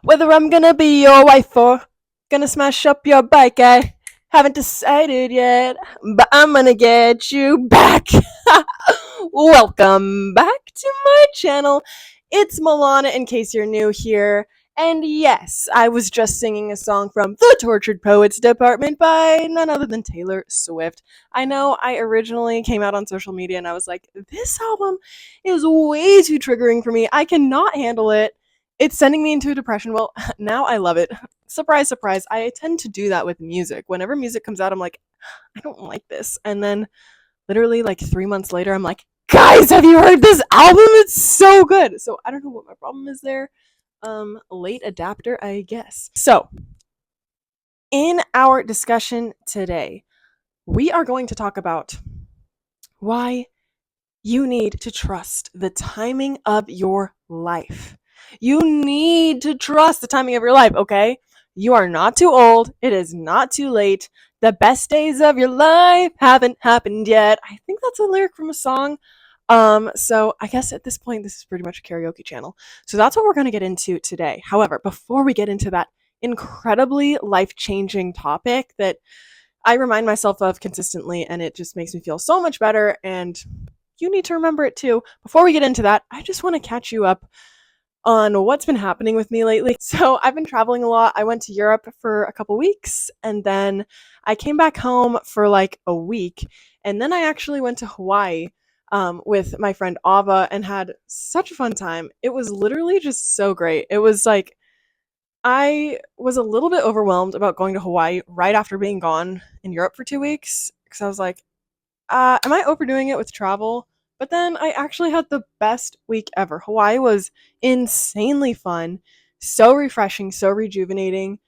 Whether I'm gonna be your wife or gonna smash up your bike, I haven't decided yet, but I'm gonna get you back. Welcome back to my channel. It's Milana, in case you're new here. And yes, I was just singing a song from the Tortured Poets Department by none other than Taylor Swift. I know I originally came out on social media and I was like, this album is way too triggering for me. I cannot handle it. It's sending me into a depression. Well, now I love it. Surprise, surprise. I tend to do that with music. Whenever music comes out, I'm like, I don't like this. And then literally like 3 months later, I'm like, guys, have you heard this album? It's so good. So I don't know what my problem is there. Late adapter, I guess. So in our discussion today, we are going to talk about why you need to trust the timing of your life. You need to trust the timing of your life, okay? You are not too old. It is not too late. The best days of your life haven't happened yet. I think that's a lyric from a song. So I guess at this point, this is pretty much a karaoke channel. So that's what we're going to get into today. However, before we get into that incredibly life-changing topic that I remind myself of consistently, and it just makes me feel so much better, and you need to remember it too. Before we get into that, I just want to catch you up on what's been happening with me lately. So I've been traveling a lot. I went to Europe for a couple weeks, and then I came back home for like a week, and then I actually went to Hawaii with my friend Ava and had such a fun time. It was literally just so great. It was like I was a little bit overwhelmed about going to Hawaii right after being gone in Europe for 2 weeks because I was like, am I overdoing it with travel? But then I actually had the best week ever. Hawaii was insanely fun, so refreshing, so rejuvenating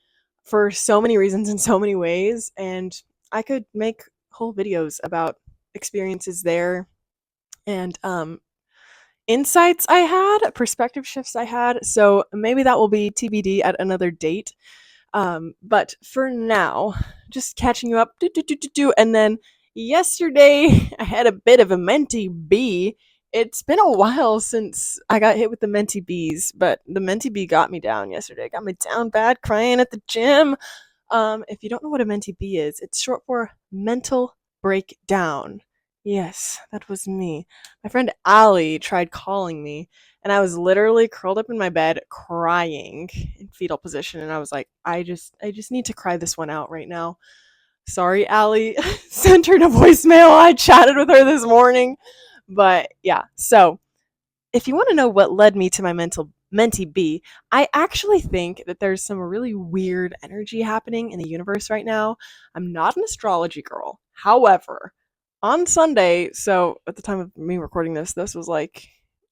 for so many reasons in so many ways. And I could make whole videos about experiences there and insights I had, perspective shifts I had. So maybe that will be TBD at another date. But for now, just catching you up. And then yesterday, I had a bit of a mentee bee. It's been a while since I got hit with the mentee bees, but the mentee bee got me down yesterday. Got me down bad, crying at the gym. If you don't know what a mentee bee is, it's short for mental breakdown. Yes, that was me. My friend Allie tried calling me, and I was literally curled up in my bed crying in fetal position, and I was like, I just need to cry this one out right now. Sorry, Allie. Sent her to voicemail. I chatted with her this morning. But yeah, so if you want to know what led me to my mentee B, I actually think that there's some really weird energy happening in the universe right now. I'm not an astrology girl. However, on Sunday, so at the time of me recording this, this was like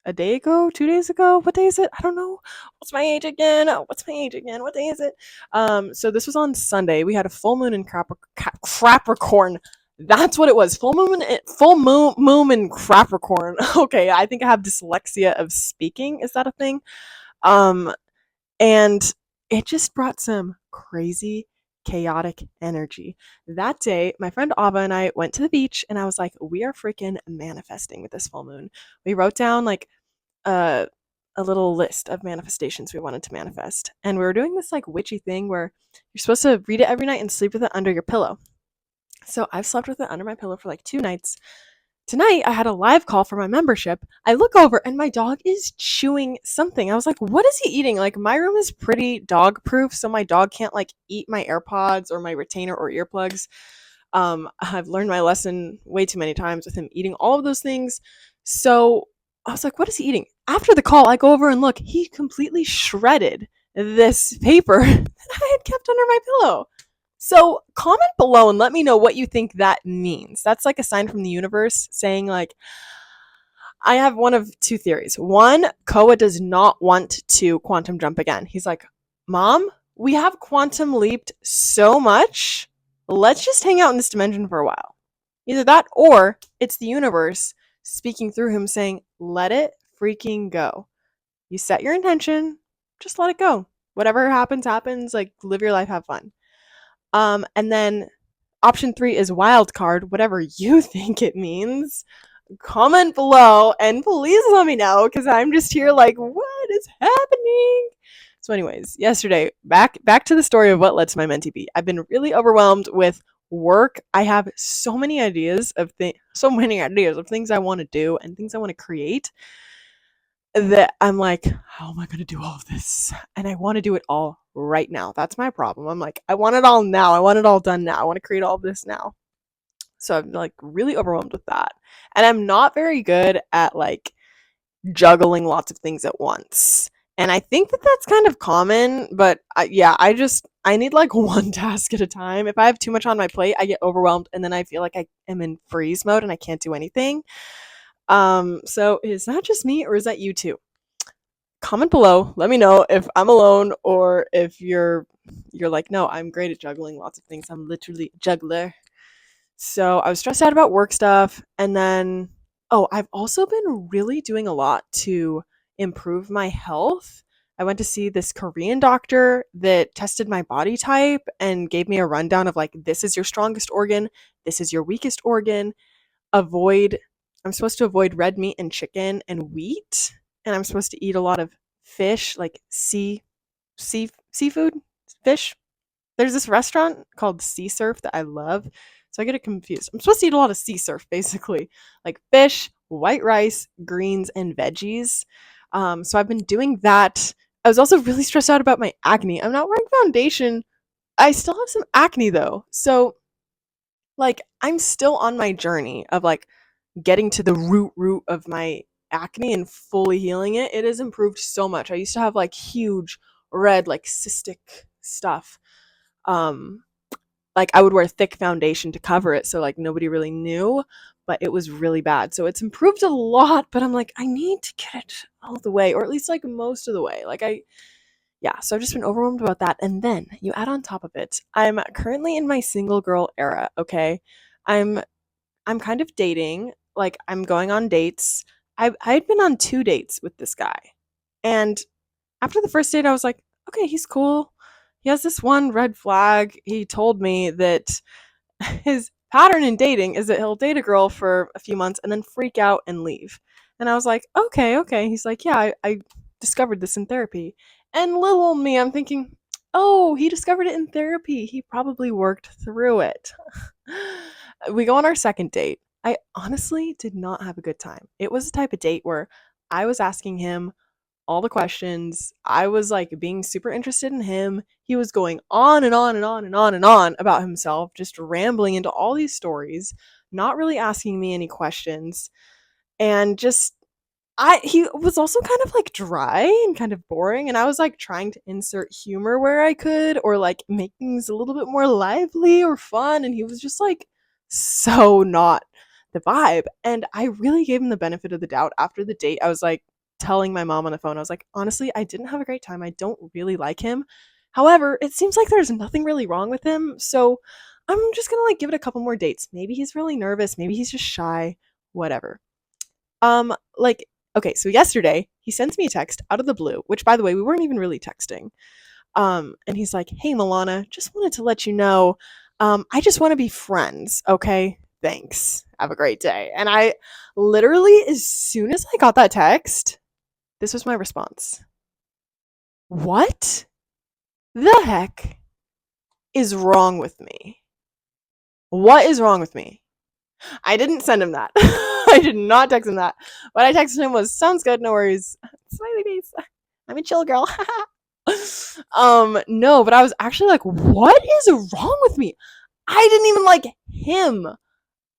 a day ago, 2 days ago. What day is it? I don't know. What's my age again? What's my age again? What day is it? So this was on Sunday. We had a full moon in Capricorn. That's what it was. Full moon in Capricorn. Okay, I think I have dyslexia of speaking. Is that a thing? Um, and it just brought some crazy chaotic energy. That day, my friend Ava and I went to the beach and I was like, we are freaking manifesting with this full moon. We wrote down like a a little list of manifestations we wanted to manifest. And we were doing this like witchy thing where you're supposed to read it every night and sleep with it under your pillow. So I've slept with it under my pillow for like 2 nights. Tonight, I had a live call for my membership. I look over and my dog is chewing something. I was like, what is he eating? Like, my room is pretty dog proof, so my dog can't like eat my AirPods or my retainer or earplugs. I've learned my lesson way too many times with him eating all of those things. So I was like, what is he eating? After the call, I go over and look. He completely shredded this paper that I had kept under my pillow. So comment below and let me know what you think that means. That's like a sign from the universe saying like, I have one of two theories. One, Koa does not want to quantum jump again. He's like, Mom, we have quantum leaped so much. Let's just hang out in this dimension for a while. Either that or it's the universe speaking through him saying, let it freaking go. You set your intention, just let it go. Whatever happens, happens. Like, live your life, have fun. And then option 3 is wild card, whatever you think it means. comment below and please let me know because I'm just here like, what is happening? So, anyways, yesterday, back to the story of what led to my mentee be. I've been really overwhelmed with work. I have so many ideas of things I want to do and things I want to create that I'm like, how am I going to do all of this? And I want to do it all right now. That's my problem. I'm like, I want it all now. I want it all done now. I want to create all of this now. So I'm like really overwhelmed with that. And I'm not very good at like juggling lots of things at once. And I think that that's kind of common, but yeah, I need like one task at a time. If I have too much on my plate, I get overwhelmed and then I feel like I am in freeze mode and I can't do anything. So is that just me or is that you too? Comment below. Let me know if I'm alone or if you're like, no, I'm great at juggling lots of things. I'm literally a juggler. So I was stressed out about work stuff. And then, oh, I've also been really doing a lot to improve my health. I went to see this Korean doctor that tested my body type and gave me a rundown of like, this is your strongest organ, this is your weakest organ. I'm supposed to avoid red meat and chicken and wheat. And I'm supposed to eat a lot of fish, like seafood, fish. There's this restaurant called Sea Surf that I love. So I get it confused. I'm supposed to eat a lot of sea surf, basically, like fish, white rice, greens, and veggies. So I've been doing that. I was also really stressed out about my acne. I'm not wearing foundation. I still have some acne though. So like I'm still on my journey of like getting to the root of my acne and fully healing it. It has improved so much. I used to have like huge red like cystic stuff. Um like I would wear thick foundation to cover it so like nobody really knew, but it was really bad. So it's improved a lot, but I'm like I need to get it all the way or at least like most of the way. Yeah, so I've just been overwhelmed about that. And then you add on top of it, I'm currently in my single girl era, okay? I'm I'm kind of dating, like I'm going on dates. I'd been on 2 dates with this guy. And after the first date I was like, okay, he's cool. He has this one red flag. He told me that his pattern in dating is that he'll date a girl for a few months and then freak out and leave. And I was like, okay, okay. He's like, yeah, I discovered this in therapy. And little old me, I'm thinking, oh, he discovered it in therapy. He probably worked through it. We go on our second date. I honestly did not have a good time. It was the type of date where I was asking him all the questions. I was like being super interested in him. He was going on and on and on and on and on about himself, just rambling into all these stories, not really asking me any questions. And just he was also kind of like dry and kind of boring. And I was like trying to insert humor where I could or like make things a little bit more lively or fun. And he was just like so not the vibe. And I really gave him the benefit of the doubt after the date. I was like telling my mom on the phone, I was like, honestly, I didn't have a great time. I don't really like him. However, it seems like there's nothing really wrong with him. So I'm just gonna like give it a couple more dates. Maybe he's really nervous. Maybe he's just shy. Whatever. Like, okay, so yesterday he sends me a text out of the blue, which by the way, we weren't even really texting. And he's like, hey, Milana, just wanted to let you know, I just want to be friends. Okay. Thanks. Have a great day. And I literally, as soon as I got that text, this was my response. What the heck is wrong with me? What is wrong with me? I didn't send him that. I did not text him that. What I texted him was, sounds good, no worries. Smiley face. I'm a chill girl. No, but I was actually like, what is wrong with me? I didn't even like him.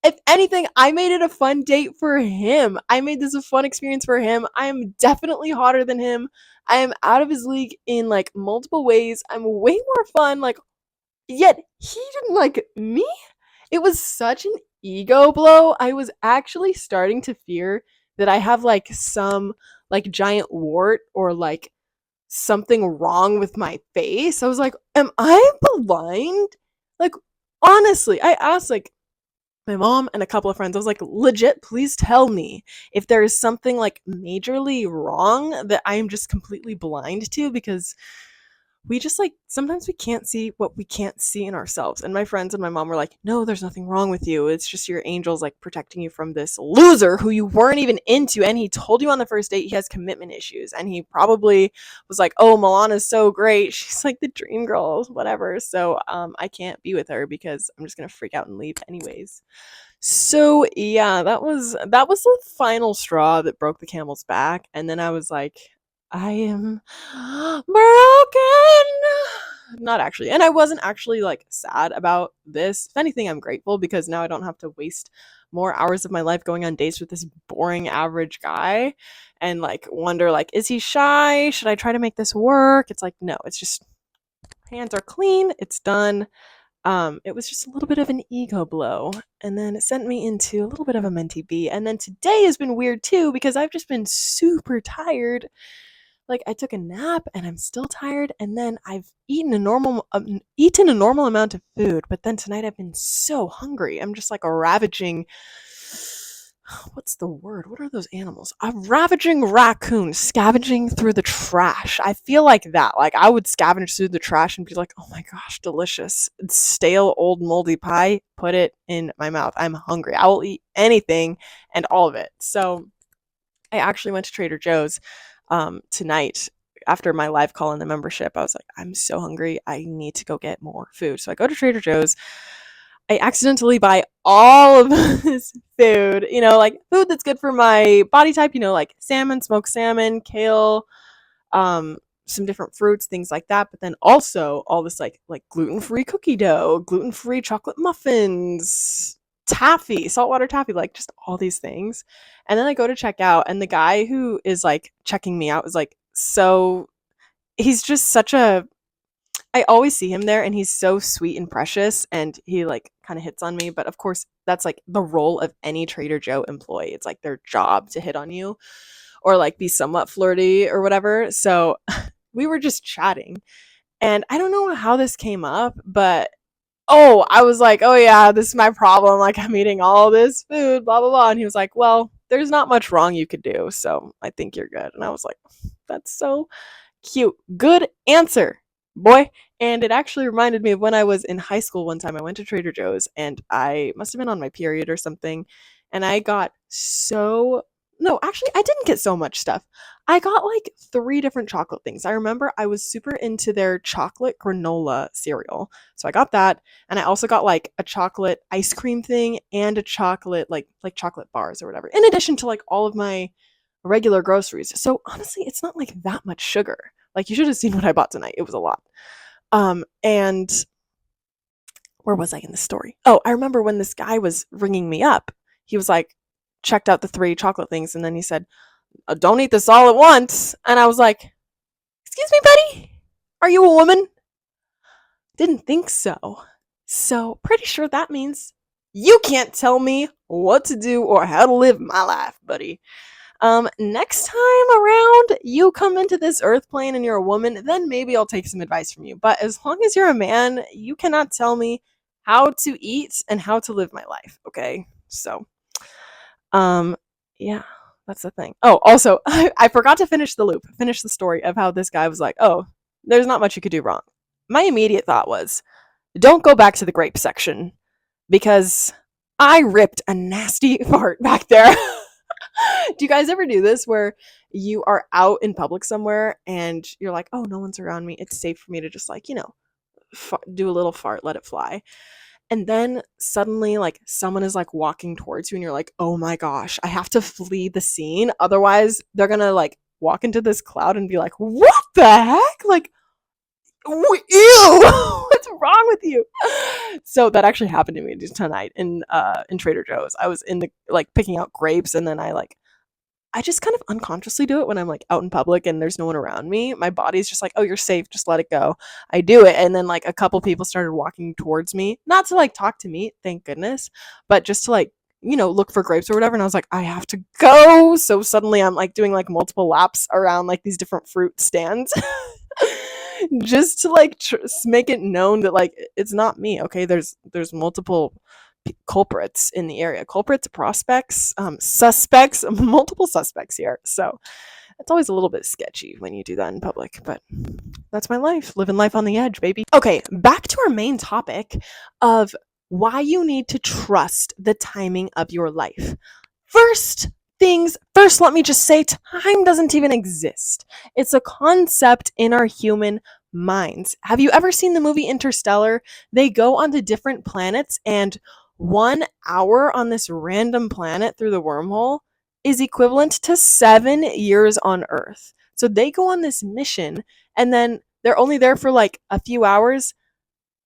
If anything, I made it a fun date for him. I made this a fun experience for him. I am definitely hotter than him. I am out of his league in like multiple ways. I'm way more fun. Like, yet he didn't like me. It was such an ego blow. I was actually starting to fear that I have like some like giant wart or like something wrong with my face. I was like, am I blind? Like, honestly, I asked like my mom and a couple of friends. I was like, legit, please tell me if there is something like majorly wrong that I am just completely blind to because we just like sometimes we can't see what we can't see in ourselves. And my friends and my mom were like, no, there's nothing wrong with you. It's just your angels like protecting you from this loser who you weren't even into. And he told you on the first date he has commitment issues. And he probably was like, oh, Milana's so great. She's like the dream girl, whatever. So I can't be with her because I'm just gonna freak out and leave anyways. So yeah, that was the final straw that broke the camel's back. And then I was like, I am broken. Not actually. And I wasn't actually like sad about this. If anything, I'm grateful because now I don't have to waste more hours of my life going on dates with this boring average guy and like wonder like, is he shy? Should I try to make this work? It's like, no, it's just hands are clean, it's done. It was just a little bit of an ego blow, and then it sent me into a little bit of a mentee B. And then today has been weird too because I've just been super tired. Like I took a nap and I'm still tired, and then I've eaten a normal amount of food, but then tonight I've been so hungry. I'm just like a ravaging what's the word? What are those animals? A ravaging raccoon scavenging through the trash. I feel like that. Like I would scavenge through the trash and be like, oh my gosh, delicious. Stale, old, moldy pie. Put it in my mouth. I'm hungry. I will eat anything and all of it. So I actually went to Trader Joe's tonight after my live call in the membership. I was like, I'm so hungry. I need to go get more food. So I go to Trader Joe's. I accidentally buy all of this food, like food that's good for my body type, like salmon, smoked salmon, kale, some different fruits, things like that. But then also all this like gluten-free cookie dough, gluten-free chocolate muffins, taffy, saltwater taffy, like just all these things. And then I go to check out, and the guy who is like checking me out is like, so he's just such a I always see him there and he's so sweet and precious and he like kind of hits on me, but of course that's like the role of any Trader Joe employee. It's like their job to hit on you or like be somewhat flirty or whatever. So we were just chatting and I don't know how this came up, but I was like, oh yeah, this is my problem. Like I'm eating all this food, blah, blah, blah. And he was like, well, there's not much wrong you could do. So I think you're good. And I was like, that's so cute. Good answer, boy. And it actually reminded me of when I was in high school one time. I went to Trader Joe's and I must have been on my period or something. And I got so. No, actually, I didn't get so much stuff. I got like 3 different chocolate things. I remember I was super into their chocolate granola cereal. So I got that. And I also got like a chocolate ice cream thing and a chocolate, like chocolate bars or whatever, in addition to like all of my regular groceries. So honestly, it's not like that much sugar. Like you should have seen what I bought tonight. It was a lot. And where was I in the story? Oh, I remember when this guy was ringing me up. He was like, checked out the 3 chocolate things, and then he said, don't eat this all at once. And I was like, excuse me, buddy? Are you a woman? Didn't think so. So pretty sure that means you can't tell me what to do or how to live my life, buddy. Next time around you come into this earth plane and you're a woman, then maybe I'll take some advice from you. But as long as you're a man, you cannot tell me how to eat and how to live my life, okay? So, yeah, that's the thing. Oh, also, I forgot to finish the story of how this guy was like, oh, there's not much you could do wrong. My immediate thought was, don't go back to the grape section because I ripped a nasty fart back there. Do you guys ever do this where you are out in public somewhere and you're like, oh, no one's around me. It's safe for me to just like, do a little fart, let it fly. And then suddenly like someone is like walking towards you and you're like, oh my gosh, I have to flee the scene. Otherwise they're going to like walk into this cloud and be like, what the heck? Like, ew, what's wrong with you? So that actually happened to me tonight in Trader Joe's. I was in the like picking out grapes, and then I just kind of unconsciously do it when I'm like out in public and there's no one around me. My body's just like, oh, you're safe, just let it go. I do it, and then like a couple people started walking towards me, not to like talk to me, thank goodness, but just to like look for grapes or whatever. And I was like, I have to go. So suddenly I'm like doing like multiple laps around like these different fruit stands. Just to like make it known that like it's not me, okay? There's multiple culprits in the area, prospects, suspects, multiple suspects here. So It's always a little bit sketchy when you do that in public, but that's my life. Living life on the edge, baby. Okay, back to our main topic of why you need to trust the timing of your life. First, let me just say time doesn't even exist. It's a concept in our human minds. Have you ever seen the movie Interstellar? They go onto different planets, and 1 hour on this random planet through the wormhole is equivalent to 7 years on Earth. So they go on this mission, and then they're only there for like a few hours.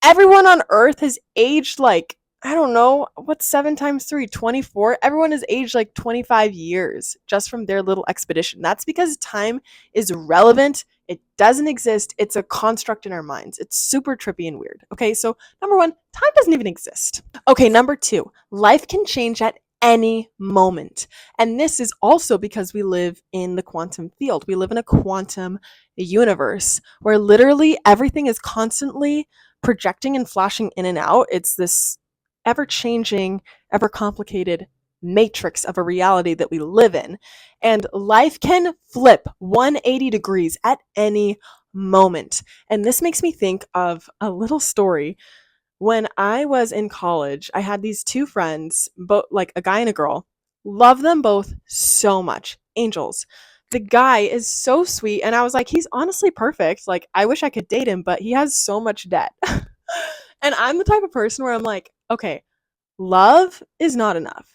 Everyone on Earth has aged like, I don't know, what's 7 times 3? 24? Everyone has aged like 25 years just from their little expedition. That's because time is relevant. It doesn't exist. It's a construct in our minds. It's super trippy and weird. Okay, so number one, time doesn't even exist. Okay, number two, life can change at any moment. And this is also because we live in the quantum field. We live in a quantum universe where literally everything is constantly projecting and flashing in and out. It's this ever changing, ever complicated matrix of a reality that we live in. And life can flip 180 degrees at any moment. And this makes me think of a little story. When I was in college, I had these two friends, both like a guy and a girl. Love them both so much. Angels. The guy is so sweet, and I was like, he's honestly perfect. Like, I wish I could date him, but he has so much debt. And I'm the type of person where I'm like, okay, love is not enough.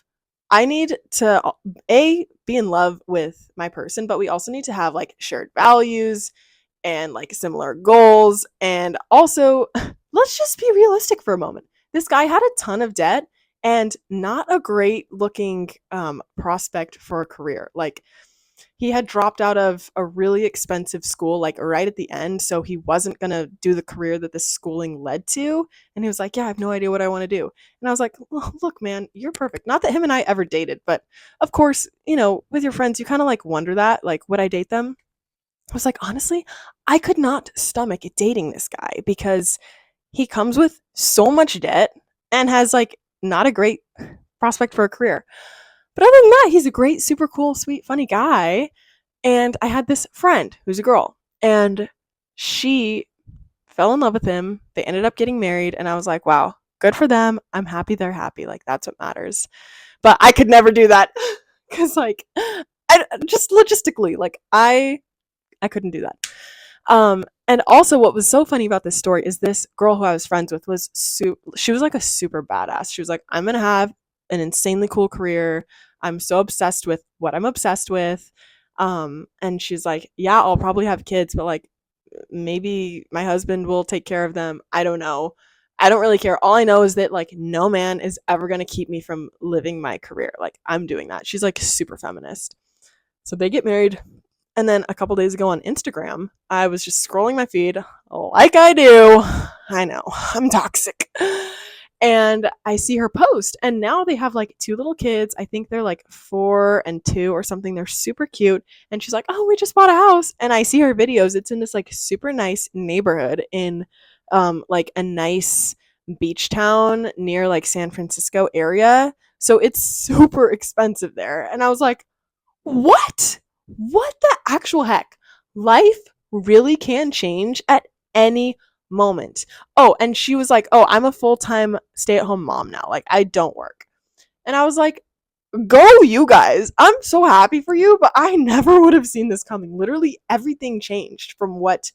I need to be in love with my person, but we also need to have like shared values and like similar goals. And also, let's just be realistic for a moment. This guy had a ton of debt and not a great looking prospect for a career. Like, he had dropped out of a really expensive school like right at the end, so he wasn't going to do the career that the schooling led to. And he was like, yeah, I have no idea what I want to do. And I was like, well, look, man, you're perfect. Not that him and I ever dated, but of course, with your friends, you kind of like wonder that, like, would I date them? I was like, honestly, I could not stomach dating this guy because he comes with so much debt and has like not a great prospect for a career. But other than that, he's a great, super cool, sweet, funny guy. And I had this friend who's a girl, and she fell in love with him. They ended up getting married, and I was like, wow, good for them. I'm happy they're happy. Like, that's what matters. But I could never do that because, like, I just logistically, like, I couldn't do that. And also what was so funny about this story is this girl who I was friends with was she was like a super badass. She was like, I'm gonna have an insanely cool career. I'm so obsessed with what I'm obsessed with. And she's like, yeah, I'll probably have kids, but like maybe my husband will take care of them. I don't know. I don't really care. All I know is that like no man is ever gonna keep me from living my career. Like, I'm doing that. She's like super feminist. So they get married. And then a couple days ago on Instagram, I was just scrolling my feed like I do. I know, I'm toxic. And I see her post, and now they have like 2 little kids. I think they're like 4 and 2 or something. They're super cute. And she's like, oh, we just bought a house. And I see her videos. It's in this like super nice neighborhood in like a nice beach town near like San Francisco area. So it's super expensive there. And I was like, what? What the actual heck? Life really can change at any moment. Oh, and she was like, oh, I'm a full-time stay-at-home mom now. Like, I don't work. And I was like, go you guys. I'm so happy for you, but I never would have seen this coming. Literally everything changed from what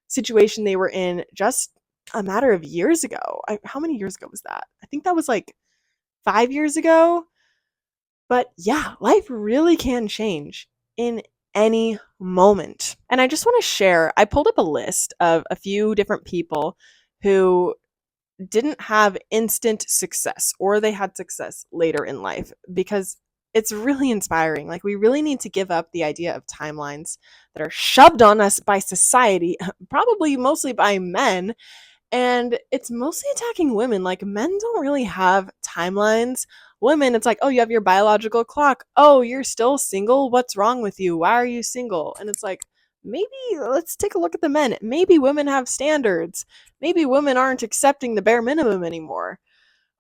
situation they were in just a matter of years ago. How many years ago was that? I think that was like 5 years ago. But yeah, life really can change in any moment. And I just want to share, I pulled up a list of a few different people who didn't have instant success, or they had success later in life, because it's really inspiring. Like, we really need to give up the idea of timelines that are shoved on us by society, probably mostly by men. And it's mostly attacking women. Like, men don't really have timelines. Women, it's like, oh, you have your biological clock. Oh, you're still single? What's wrong with you? Why are you single? And it's like, maybe let's take a look at the men. Maybe women have standards. Maybe women aren't accepting the bare minimum anymore.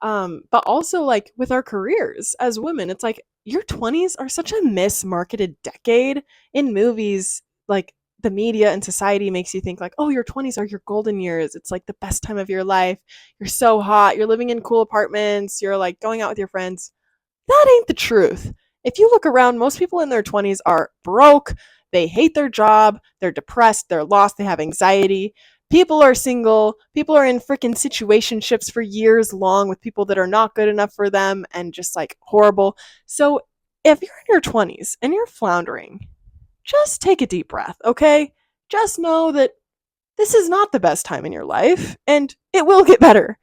But also, like, with our careers as women, it's like, your 20s are such a mismarketed decade in movies. Like, the media and society makes you think like, oh, your 20s are your golden years. It's like the best time of your life. You're so hot. You're living in cool apartments. You're like going out with your friends. That ain't the truth. If you look around, most people in their 20s are broke. They hate their job. They're depressed. They're lost. They have anxiety. People are single. People are in freaking situationships for years long with people that are not good enough for them and just like horrible. So if you're in your 20s and you're floundering, just take a deep breath, okay? Just know that this is not the best time in your life and it will get better.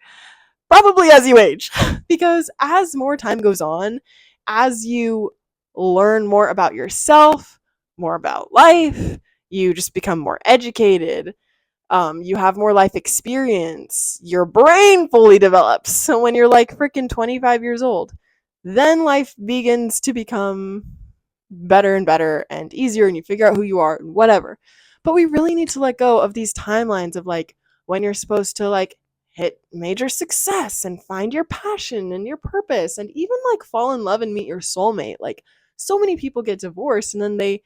Probably as you age. Because as more time goes on, as you learn more about yourself, more about life, you just become more educated. You have more life experience. Your brain fully develops. So when you're like freaking 25 years old, then life begins to become better and better and easier, and you figure out who you are and whatever. But we really need to let go of these timelines of like when you're supposed to like hit major success and find your passion and your purpose and even like fall in love and meet your soulmate. Like, so many people get divorced and then they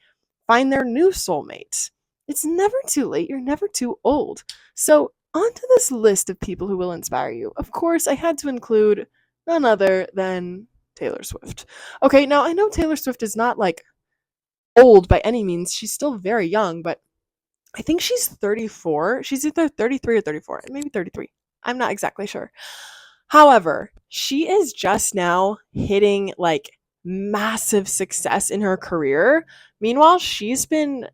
find their new soulmate. It's never too late. You're never too old. So, onto this list of people who will inspire you. Of course, I had to include none other than Taylor Swift. Okay, now I know Taylor Swift is not like old by any means. She's still very young, but I think she's 34. She's either 33 or 34, maybe 33. I'm not exactly sure. However, she is just now hitting like massive success in her career. Meanwhile, she's been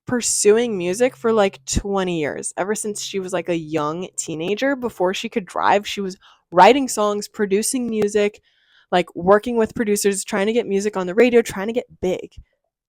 pursuing music for like 20 years. Ever since she was like a young teenager, before she could drive, she was writing songs, producing music, like working with producers, trying to get music on the radio, trying to get big.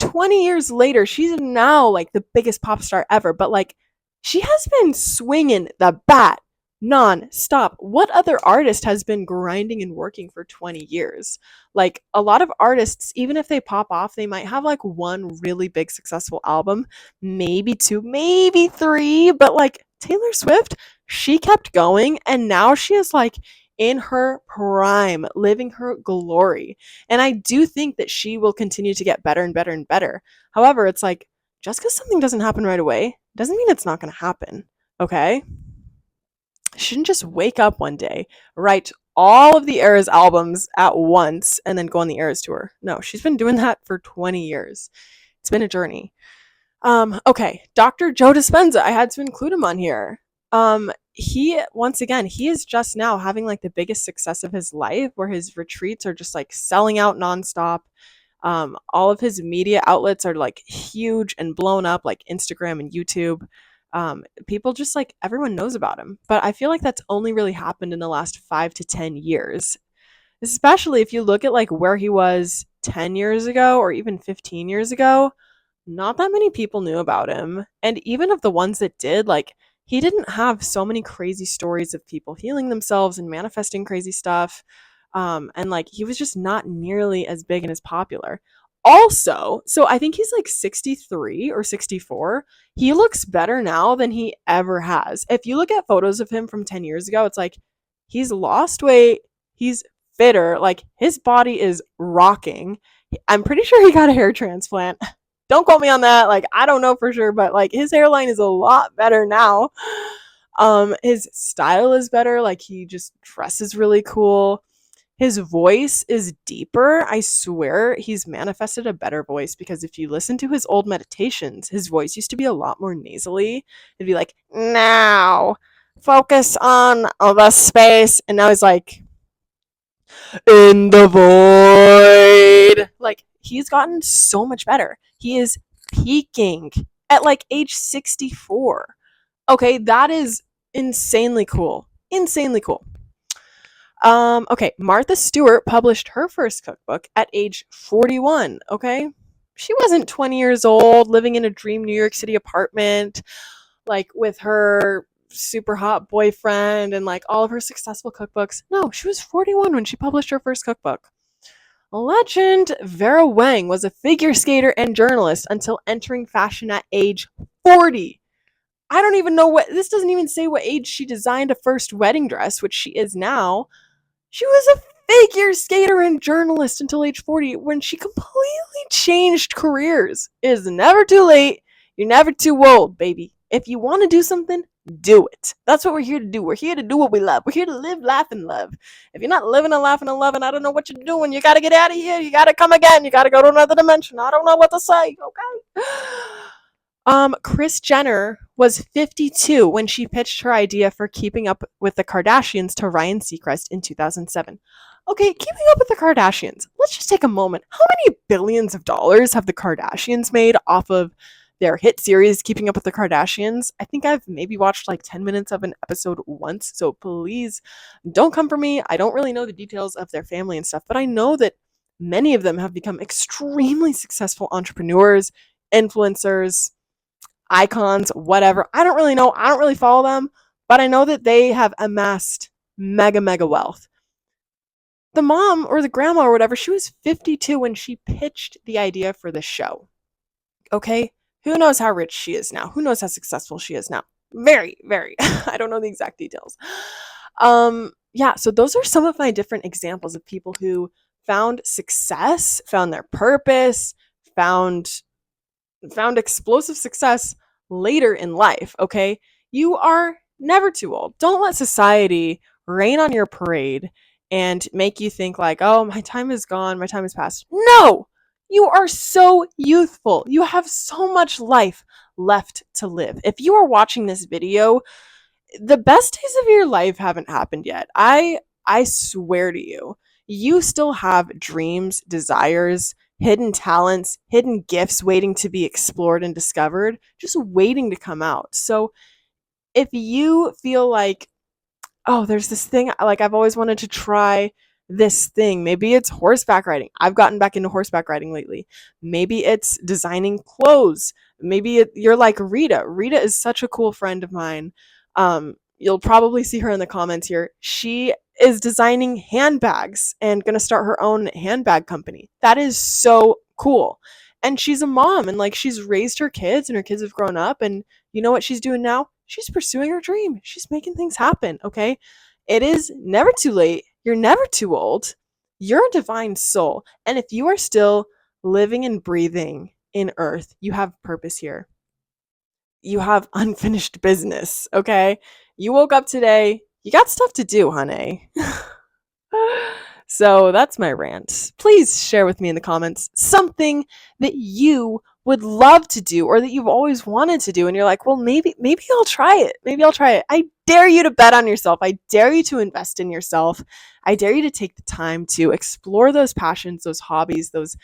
20 years later, she's now like the biggest pop star ever, but like she has been swinging the bat non-stop. What other artist has been grinding and working for 20 years? Like, a lot of artists, even if they pop off, they might have like one really big successful album, maybe two, maybe three, but like Taylor Swift, she kept going and now she is like in her prime, living her glory. And I do think that she will continue to get better and better and better. However, it's like, just because something doesn't happen right away doesn't mean it's not going to happen. Okay? She didn't just wake up one day, write all of the Eras albums at once, and then go on the Eras tour. No, she's been doing that for 20 years. It's been a journey. Okay, Dr. Joe DePenza. I had to include him on here. He, once again, he is just now having like the biggest success of his life, where his retreats are just like selling out nonstop. All of his media outlets are like huge and blown up, like Instagram and YouTube. People just like, everyone knows about him. But I feel like that's only really happened in the last 5 to 10 years, especially if you look at like where he was 10 years ago or even 15 years ago. Not that many people knew about him. And even of the ones that did, like, he didn't have so many crazy stories of people healing themselves and manifesting crazy stuff. And like, he was just not nearly as big and as popular. Also, so I think he's like 63 or 64. He looks better now than he ever has. If you look at photos of him from 10 years ago, it's like he's lost weight, he's fitter, like his body is rocking. I'm pretty sure he got a hair transplant. Don't quote me on that. Like, I don't know for sure, but like his hairline is a lot better now. His style is better. Like, he just dresses really cool. His voice is deeper. I swear he's manifested a better voice, because if you listen to his old meditations, his voice used to be a lot more nasally. It'd be like, now focus on the space. And now he's like, in the void. Like, he's gotten so much better. He is peaking at like age 64. Okay, that is insanely cool. Insanely cool. Okay, Martha Stewart published her first cookbook at age 41, okay? She wasn't 20 years old, living in a dream New York City apartment, like with her super hot boyfriend and like all of her successful cookbooks. No, she was 41 when she published her first cookbook. Legend Vera Wang was a figure skater and journalist until entering fashion at age 40. I don't even know what, this doesn't even say what age she designed a first wedding dress, which she is now. She was a figure skater and journalist until age 40 when she completely changed careers. It is never too late. You're never too old, baby. If you want to do something, do it. That's what we're here to do. We're here to do what we love. We're here to live, laugh, and love. If you're not living and laughing and loving, I don't know what you're doing. You got to get out of here. You got to come again. You got to go to another dimension. I don't know what to say. Okay. Kris Jenner was 52 when she pitched her idea for Keeping Up with the Kardashians to Ryan Seacrest in 2007. Okay, Keeping Up with the Kardashians. Let's just take a moment. How many billions of dollars have the Kardashians made off of their hit series Keeping Up with the Kardashians? I think I've maybe watched like 10 minutes of an episode once, so please don't come for me. I don't really know the details of their family and stuff, but I know that many of them have become extremely successful entrepreneurs, influencers, icons, whatever. I don't really know. I don't really follow them, but I know that they have amassed mega wealth. The mom or the grandma or whatever, she was 52 when she pitched the idea for the show. Okay? Who knows how rich she is now? Who knows how successful she is now? Very. I don't know the exact details. Yeah, so those are some of my different examples of people who found success, found their purpose, found explosive success later in life, okay? You are never too old. Don't let society rain on your parade and make you think like, oh, my time is gone, my time is past. No! You are so youthful. You have so much life left to live. If you are watching this video, the best days of your life haven't happened yet. I swear to you, you still have dreams, desires, hidden talents, hidden gifts waiting to be explored and discovered, just waiting to come out. So if you feel like, oh, there's this thing, like I've always wanted to try this thing. Maybe it's horseback riding. I've gotten back into horseback riding lately. Maybe it's designing clothes. Maybe you're like Rita. Rita is such a cool friend of mine. You'll probably see her in the comments here. She is designing handbags and going to start her own handbag company. That is so cool. And she's a mom and like she's raised her kids and her kids have grown up, and you know what she's doing now? She's pursuing her dream. She's making things happen, okay? It is never too late. You're never too old. You're a divine soul. And if you are still living and breathing in earth, you have purpose here. You have unfinished business, okay? You woke up today. You got stuff to do, honey. So that's my rant. Please share with me in the comments something that you would love to do or that you've always wanted to do, and you're like, well, maybe I'll try it. Maybe I'll try it. I dare you to bet on yourself. I dare you to invest in yourself. I dare you to take the time to explore those passions, those hobbies, those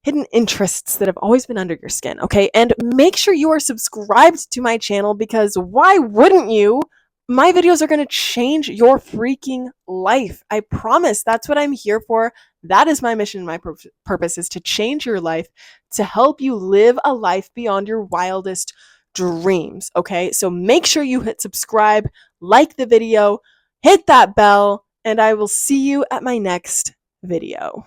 hidden interests that have always been under your skin, okay? And make sure you are subscribed to my channel, because why wouldn't you? My videos are going to change your freaking life. I promise. That's what I'm here for. That is my mission. My purpose is to change your life, to help you live a life beyond your wildest dreams. Okay. So make sure you hit subscribe, like the video, hit that bell, and I will see you at my next video.